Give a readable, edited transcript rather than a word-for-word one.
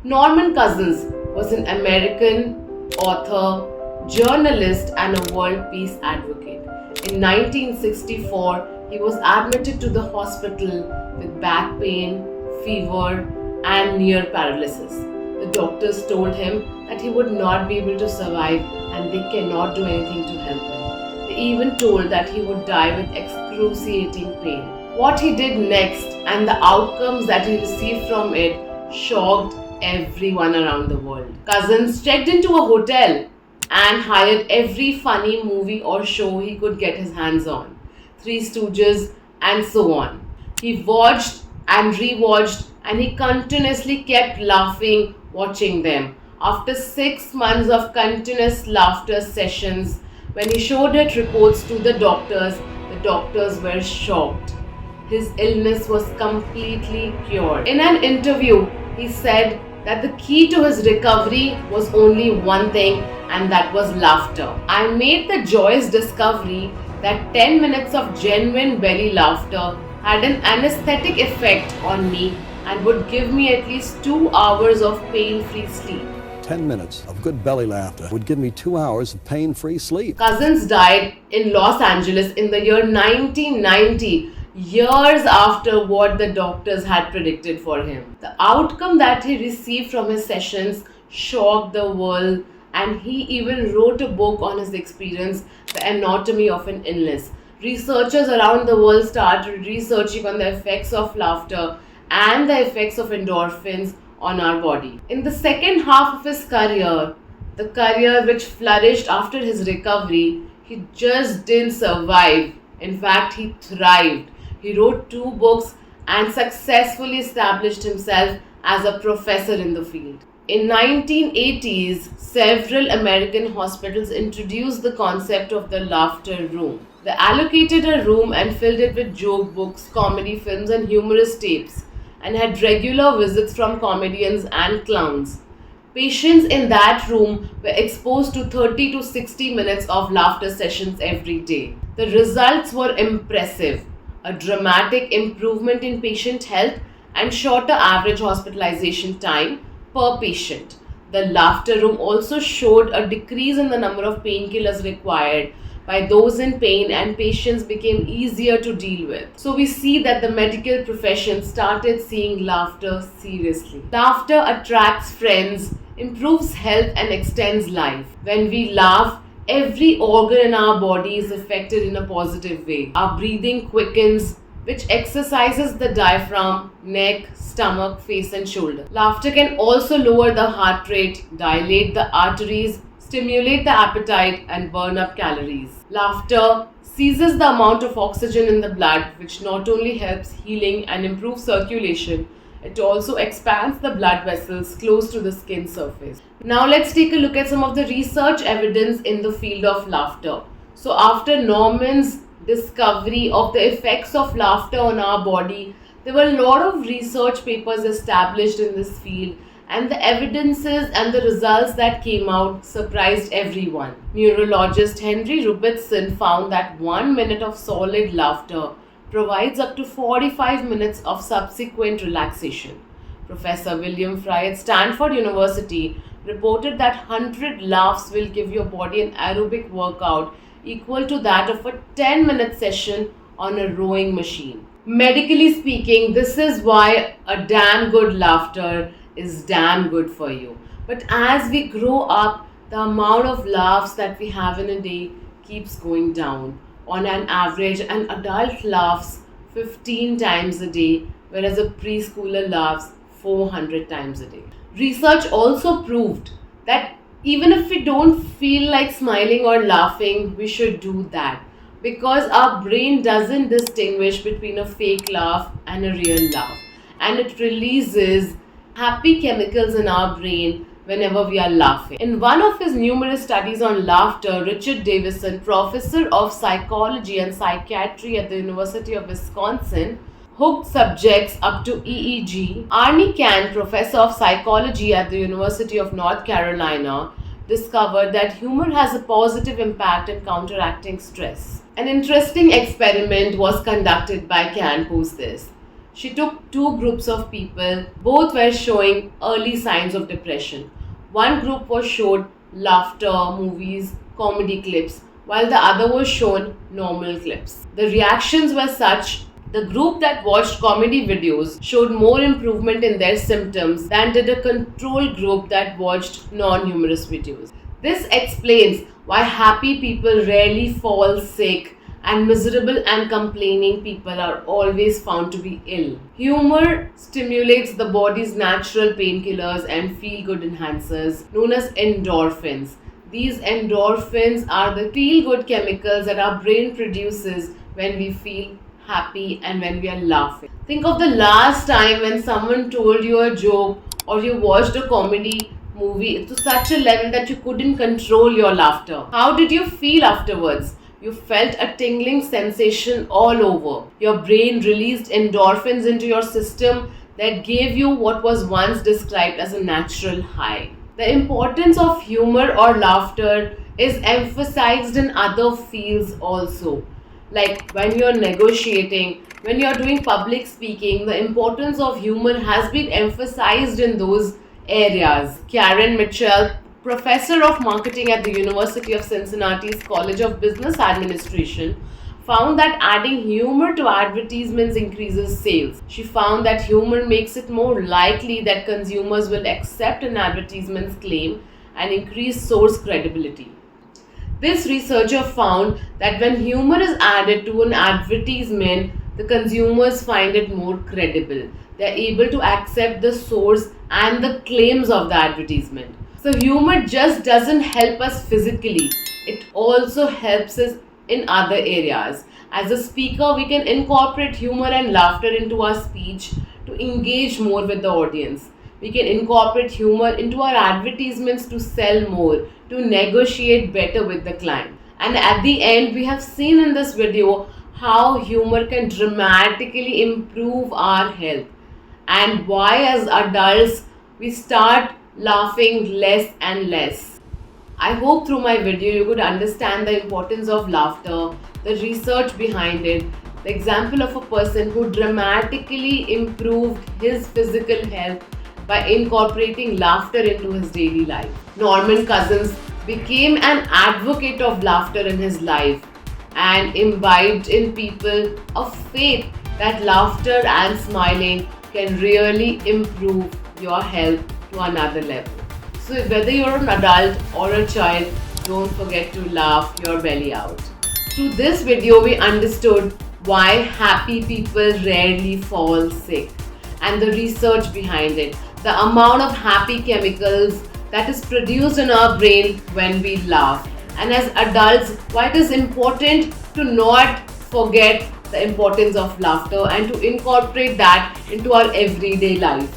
Norman Cousins was an American author, journalist, and a world peace advocate. In 1964, he was admitted to the hospital with back pain, fever, and near paralysis. The doctors told him that he would not be able to survive and they cannot do anything to help him. They even told that he would die with excruciating pain. What he did next and the outcomes that he received from it shocked everyone around the world. Cousins checked into a hotel and hired every funny movie or show he could get his hands on. Three Stooges and so on. He watched and rewatched and he continuously kept laughing watching them. After 6 months of continuous laughter sessions, when he showed it reports to the doctors were shocked. His illness was completely cured. In an interview, he said that the key to his recovery was only one thing, and that was laughter. I made the joyous discovery that 10 minutes of genuine belly laughter had an anesthetic effect on me and would give me at least 2 hours of pain-free sleep. 10 minutes of good belly laughter would give me 2 hours of pain-free sleep. Cousins died in Los Angeles in the year 1990, years after what the doctors had predicted for him. The outcome that he received from his sessions shocked the world, and he even wrote a book on his experience, The Anatomy of an Illness. Researchers around the world started researching on the effects of laughter and the effects of endorphins on our body. In the second half of his career, the career which flourished after his recovery, he just didn't survive. In fact, he thrived. He wrote 2 books and successfully established himself as a professor in the field. In 1980s, several American hospitals introduced the concept of the laughter room. They allocated a room and filled it with joke books, comedy films, and humorous tapes, and had regular visits from comedians and clowns. Patients in that room were exposed to 30 to 60 minutes of laughter sessions every day. The results were impressive. A dramatic improvement in patient health and shorter average hospitalization time per patient. The laughter room also showed a decrease in the number of painkillers required by those in pain, and patients became easier to deal with. So we see that the medical profession started seeing laughter seriously. Laughter attracts friends, improves health, and extends life. When we laugh, every organ in our body is affected in a positive way. Our breathing quickens, which exercises the diaphragm, neck, stomach, face, and shoulder. Laughter can also lower the heart rate, dilate the arteries, stimulate the appetite, and burn up calories. Laughter seizes the amount of oxygen in the blood, which not only helps healing and improves circulation, it also expands the blood vessels close to the skin surface. Now let's take a look at some of the research evidence in the field of laughter. So after Norman's discovery of the effects of laughter on our body, there were a lot of research papers established in this field, and the evidences and the results that came out surprised everyone. Neurologist Henry Robertson found that 1 minute of solid laughter provides up to 45 minutes of subsequent relaxation. Professor William Fry at Stanford University reported that 100 laughs will give your body an aerobic workout equal to that of a 10-minute session on a rowing machine. Medically speaking, this is why a damn good laughter is damn good for you. But as we grow up, the amount of laughs that we have in a day keeps going down. On an average, an adult laughs 15 times a day, whereas a preschooler laughs 400 times a day. Research also proved that even if we don't feel like smiling or laughing, we should do that, because our brain doesn't distinguish between a fake laugh and a real laugh, and it releases happy chemicals in our brain whenever we are laughing. In one of his numerous studies on laughter, Richard Davison, professor of psychology and psychiatry at the University of Wisconsin, hooked subjects up to EEG. Arnie Kahn, professor of psychology at the University of North Carolina, discovered that humor has a positive impact in counteracting stress. An interesting experiment was conducted by Kahn post this. She took two groups of people, both were showing early signs of depression. One group was showed laughter, movies, comedy clips, while the other was shown normal clips. The reactions were such: the group that watched comedy videos showed more improvement in their symptoms than did a control group that watched non-humorous videos. This explains why happy people rarely fall sick and miserable and complaining people are always found to be ill. Humor stimulates the body's natural painkillers and feel good enhancers known as endorphins. These endorphins are the feel good chemicals that our brain produces when we feel happy and when we are laughing. Think of the last time when someone told you a joke or you watched a comedy movie to such a level that you couldn't control your laughter. How did you feel afterwards? You felt a tingling sensation all over. Your brain released endorphins into your system that gave you what was once described as a natural high. The importance of humor or laughter is emphasized in other fields also. Like when you're negotiating, when you're doing public speaking, the importance of humor has been emphasized in those areas. Karen Mitchell, professor of marketing at the University of Cincinnati's College of Business Administration, found that adding humor to advertisements increases sales. She found that humor makes it more likely that consumers will accept an advertisement's claim and increase source credibility. This researcher found that when humor is added to an advertisement, the consumers find it more credible. They are able to accept the source and the claims of the advertisement. So, humor just doesn't help us physically, it also helps us in other areas. As a speaker, we can incorporate humor and laughter into our speech to engage more with the audience. We can incorporate humor into our advertisements to sell more, to negotiate better with the client. And at the end, we have seen in this video how humor can dramatically improve our health and why, as adults, we start laughing less and less. I hope through my video you could understand the importance of laughter, the research behind it, the example of a person who dramatically improved his physical health by incorporating laughter into his daily life. Norman Cousins became an advocate of laughter in his life and imbibed in people a faith that laughter and smiling can really improve your health to another level. So whether you're an adult or a child, don't forget to laugh your belly out. Through this video, we understood why happy people rarely fall sick and the research behind it, the amount of happy chemicals that is produced in our brain when we laugh, and as adults, why it is important to not forget the importance of laughter and to incorporate that into our everyday life.